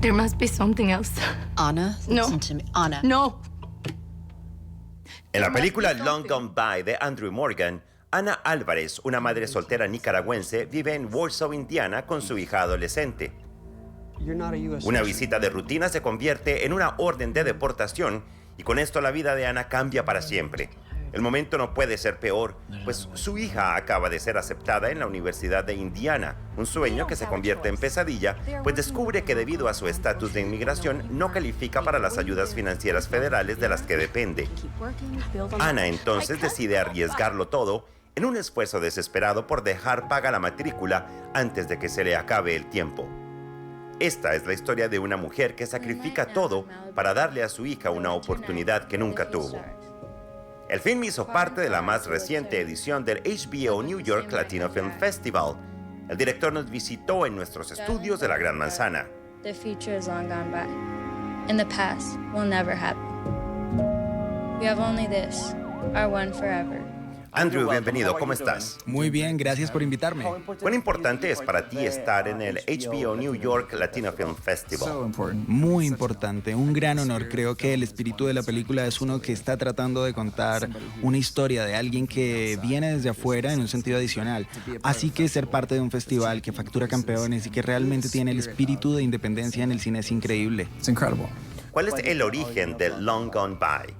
There must be something else. Anna, No. listen to me. Anna. No. En la película Long Gone By de Andrew Morgan, Ana Álvarez, una madre soltera nicaragüense, vive en Warsaw, Indiana, con su hija adolescente. Una visita de rutina se convierte en una orden de deportación y con esto la vida de Ana cambia para siempre. El momento no puede ser peor, pues su hija acaba de ser aceptada en la Universidad de Indiana, un sueño que se convierte en pesadilla, pues descubre que debido a su estatus de inmigración no califica para las ayudas financieras federales de las que depende. Ana entonces decide arriesgarlo todo en un esfuerzo desesperado por dejar paga la matrícula antes de que se le acabe el tiempo. Esta es la historia de una mujer que sacrifica todo para darle a su hija una oportunidad que nunca tuvo. El film hizo parte de la más reciente edición del HBO New York Latino Film Festival. El director nos visitó en nuestros estudios de la Gran Manzana. The future is long gone by, and the past will never happen. We have only this, our one forever. Andrew, bienvenido, ¿cómo estás? Muy bien, gracias por invitarme. ¿Cuán importante es para ti estar en el HBO New York Latino Film Festival? Muy importante, un gran honor. Creo que el espíritu de la película es uno que está tratando de contar una historia de alguien que viene desde afuera en un sentido adicional. Así que ser parte de un festival que factura campeones y que realmente tiene el espíritu de independencia en el cine es increíble. ¿Cuál es el origen de Long Gone By?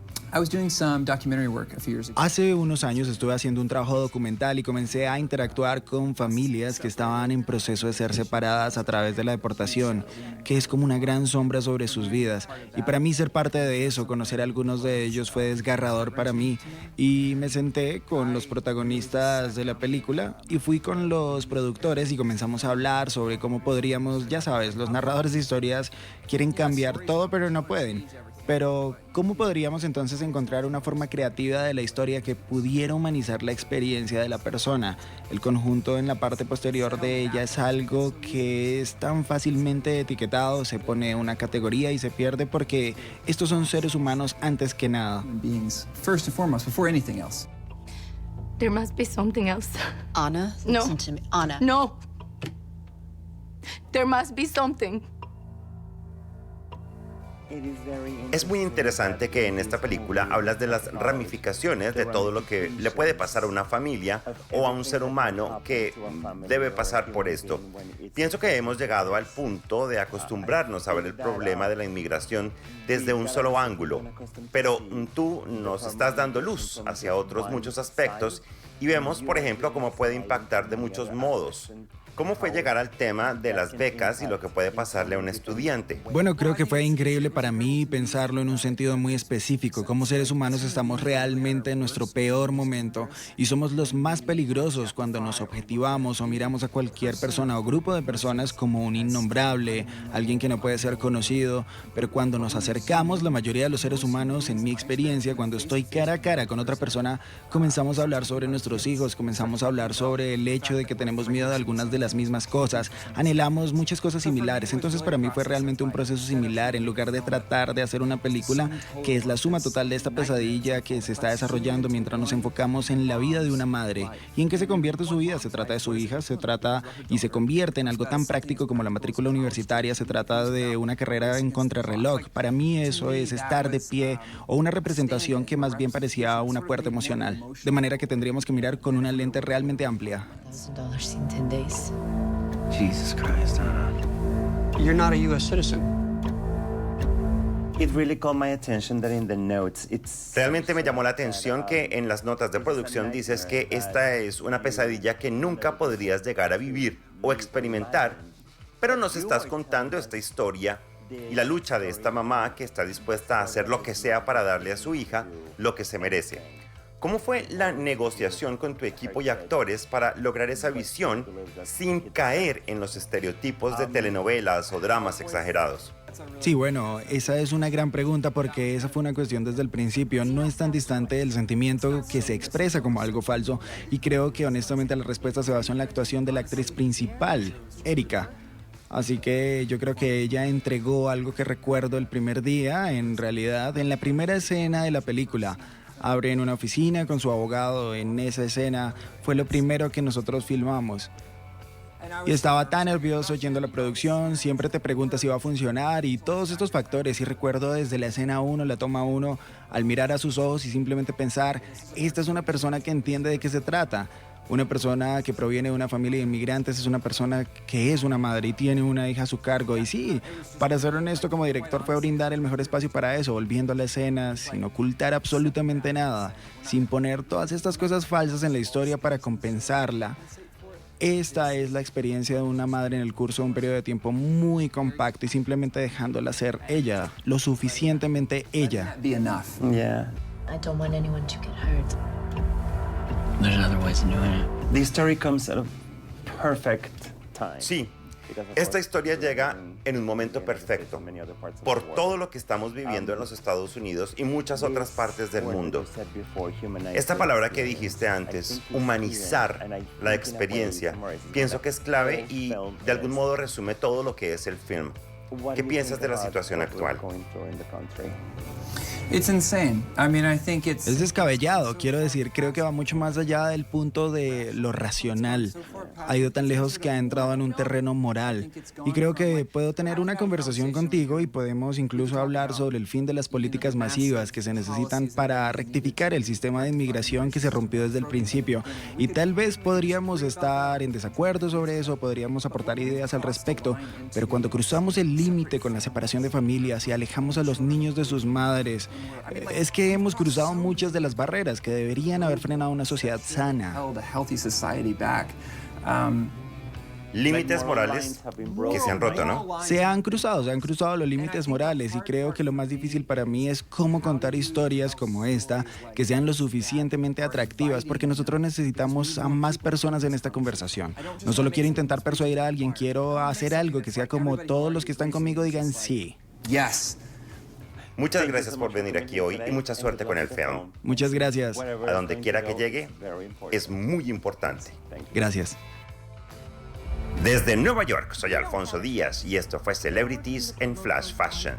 Hace unos años estuve haciendo un trabajo documental y comencé a interactuar con familias que estaban en proceso de ser separadas a través de la deportación, que es como una gran sombra sobre sus vidas. Y para mí ser parte de eso, conocer a algunos de ellos fue desgarrador para mí. Y me senté con los protagonistas de la película y fui con los productores y comenzamos a hablar sobre cómo podríamos, ya sabes, los narradores de historias quieren cambiar todo pero no pueden. Pero, ¿cómo podríamos entonces encontrar una forma creativa de la historia que pudiera humanizar la experiencia de la persona? El conjunto en la parte posterior de ella es algo que es tan fácilmente etiquetado, se pone una categoría y se pierde porque estos son seres humanos antes que nada. There must be something else. Anna, No. listen to me. Anna. No. There must be something. Es muy interesante que en esta película hablas de las ramificaciones de todo lo que le puede pasar a una familia o a un ser humano que debe pasar por esto. Pienso que hemos llegado al punto de acostumbrarnos a ver el problema de la inmigración desde un solo ángulo, pero tú nos estás dando luz hacia otros muchos aspectos y vemos, por ejemplo, cómo puede impactar de muchos modos. ¿Cómo fue llegar al tema de las becas y lo que puede pasarle a un estudiante? Bueno, creo que fue increíble para mí pensarlo en un sentido muy específico. Como seres humanos estamos realmente en nuestro peor momento y somos los más peligrosos cuando nos objetivamos o miramos a cualquier persona o grupo de personas como un innombrable, alguien que no puede ser conocido. Pero cuando nos acercamos, la mayoría de los seres humanos, en mi experiencia, cuando estoy cara a cara con otra persona, comenzamos a hablar sobre nuestros hijos, comenzamos a hablar sobre el hecho de que tenemos miedo de algunas de las mismas cosas, anhelamos muchas cosas similares. Entonces para mí fue realmente un proceso similar. En lugar de tratar de hacer una película que es la suma total de esta pesadilla que se está desarrollando mientras nos enfocamos en la vida de una madre y en qué se convierte su vida. Se trata de su hija, se trata y se convierte en algo tan práctico como la matrícula universitaria, se trata de una carrera en contrarreloj. Para mí eso es estar de pie o una representación que más bien parecía una puerta emocional, de manera que tendríamos que mirar con una lente realmente amplia. $1,000 in 10 days. Jesus Christ, Anna. You're not a U.S. citizen. Realmente me llamó la atención que en las notas de producción dices que esta es una pesadilla que nunca podrías llegar a vivir o experimentar, pero nos estás contando esta historia y la lucha de esta mamá que está dispuesta a hacer lo que sea para darle a su hija lo que se merece. ¿Cómo fue la negociación con tu equipo y actores para lograr esa visión sin caer en los estereotipos de telenovelas o dramas exagerados? Sí, bueno, esa es una gran pregunta porque esa fue una cuestión desde el principio. No es tan distante del sentimiento que se expresa como algo falso y creo que honestamente la respuesta se basó en la actuación de la actriz principal, Erika. Así que yo creo que ella entregó algo que recuerdo el primer día, en realidad, en la primera escena de la película. Abre en una oficina con su abogado. En esa escena fue lo primero que nosotros filmamos. Y estaba tan nervioso yendo a la producción, siempre te preguntas si va a funcionar y todos estos factores. Y recuerdo desde la escena 1, la toma 1, al mirar a sus ojos y simplemente pensar, esta es una persona que entiende de qué se trata. Una persona que proviene de una familia de inmigrantes es una persona que es una madre y tiene una hija a su cargo. Y sí, para ser honesto, como director fue brindar el mejor espacio para eso, volviendo a la escena, sin ocultar absolutamente nada, sin poner todas estas cosas falsas en la historia para compensarla. Esta es la experiencia de una madre en el curso de un periodo de tiempo muy compacto y simplemente dejándola ser ella, lo suficientemente ella. Be enough. Yeah. I don't want anyone to get hurt. There's other ways of doing it. The story comes at a perfect time. Sí, esta historia llega en un momento perfecto por todo lo que estamos viviendo en los Estados Unidos y muchas otras partes del mundo. Esta palabra que dijiste antes, humanizar la experiencia, pienso que es clave y de algún modo resume todo lo que es el film. ¿Qué piensas de la situación actual? It's insane. I mean, I think it's. Es descabellado, quiero decir, creo que va mucho más allá del punto de lo racional. Ha ido tan lejos que ha entrado en un terreno moral. Y creo que puedo tener una conversación contigo y podemos incluso hablar sobre el fin de las políticas masivas que se necesitan para rectificar el sistema de inmigración que se rompió desde el principio. Y tal vez podríamos estar en desacuerdo sobre eso, podríamos aportar ideas al respecto, pero cuando cruzamos el límite con la separación de familias y alejamos a los niños de sus madres, es que hemos cruzado muchas de las barreras que deberían haber frenado una sociedad sana. Held a healthy society back. Límites morales que se han roto, ¿no? Se han cruzado los límites morales y creo que lo más difícil para mí es cómo contar historias como esta que sean lo suficientemente atractivas porque nosotros necesitamos a más personas en esta conversación. No solo quiero intentar persuadir a alguien, quiero hacer algo que sea como todos los que están conmigo digan sí. Yes. Muchas gracias por venir aquí hoy y mucha suerte con el film. Muchas gracias. A donde quiera que llegue, es muy importante. Gracias. Desde Nueva York, soy Alfonso Díaz y esto fue Celebrities en Flash Fashion.